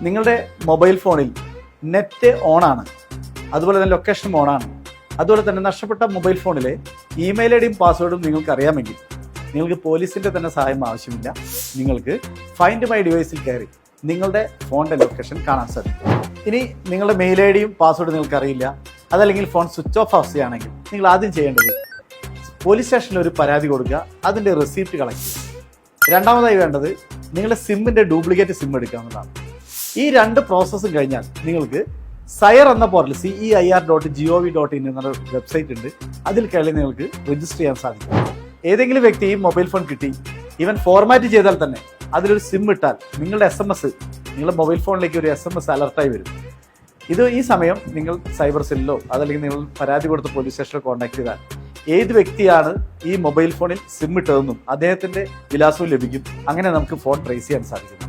നിങ്ങളുടെ മൊബൈൽ ഫോണിൽ നെറ്റ് ഓണാണ്, അതുപോലെ തന്നെ ലൊക്കേഷൻ ഓണാണ്, അതുപോലെ തന്നെ നഷ്ടപ്പെട്ട മൊബൈൽ ഫോണിലെ ഇമെയിൽ ഐ ഡിയും പാസ്വേഡും നിങ്ങൾക്ക് അറിയാമെങ്കിൽ നിങ്ങൾക്ക് പോലീസിൻ്റെ തന്നെ സഹായം ആവശ്യമില്ല. നിങ്ങൾക്ക് ഫൈൻഡ് മൈ ഡിവൈസിൽ കയറി നിങ്ങളുടെ ഫോണിൻ്റെ ലൊക്കേഷൻ കാണാൻ സാധിക്കും. ഇനി നിങ്ങളുടെ മെയിൽ ഐ ഡിയും പാസ്വേഡും നിങ്ങൾക്ക് അറിയില്ല, അതല്ലെങ്കിൽ ഫോൺ സ്വിച്ച് ഓഫ് ചെയ്യുകയാണെങ്കിൽ നിങ്ങൾ ആദ്യം ചെയ്യേണ്ടത് പോലീസ് സ്റ്റേഷനിൽ ഒരു പരാതി കൊടുക്കുക, അതിൻ്റെ റെസിപ്റ്റ് കളക്ട് ചെയ്യുക. രണ്ടാമതായി വേണ്ടത് നിങ്ങളുടെ സിമ്മിൻ്റെ ഡ്യൂപ്ലിക്കേറ്റ് സിം എടുക്കുക എന്നതാണ്. ഈ രണ്ട് പ്രോസസ്സും കഴിഞ്ഞാൽ നിങ്ങൾക്ക് സയർ എന്ന പോർട്ടൽ CEIR.gov.in എന്നൊരു വെബ്സൈറ്റ് ഉണ്ട്. അതിൽ കയറി നിങ്ങൾക്ക് രജിസ്റ്റർ ചെയ്യാൻ സാധിക്കും. ഏതെങ്കിലും വ്യക്തി ഈ മൊബൈൽ ഫോൺ കിട്ടി ഈവൻ ഫോർമാറ്റ് ചെയ്താൽ തന്നെ അതിലൊരു സിം ഇട്ടാൽ നിങ്ങളുടെ SMS നിങ്ങളുടെ മൊബൈൽ ഫോണിലേക്ക് ഒരു SMS അലർട്ടായി വരും. ഈ സമയം നിങ്ങൾ സൈബർ സെല്ലോ അതല്ലെങ്കിൽ നിങ്ങൾ പരാതി കൊടുത്ത പോലീസ് സ്റ്റേഷനിൽ കോൺടാക്ട് ചെയ്താൽ ഏത് വ്യക്തിയാണ് ഈ മൊബൈൽ ഫോണിൽ സിം ഇട്ടതെന്നും അദ്ദേഹത്തിൻ്റെ വിലാസവും ലഭിക്കും. അങ്ങനെ നമുക്ക് ഫോൺ ട്രേസ് ചെയ്യാൻ സാധിക്കും.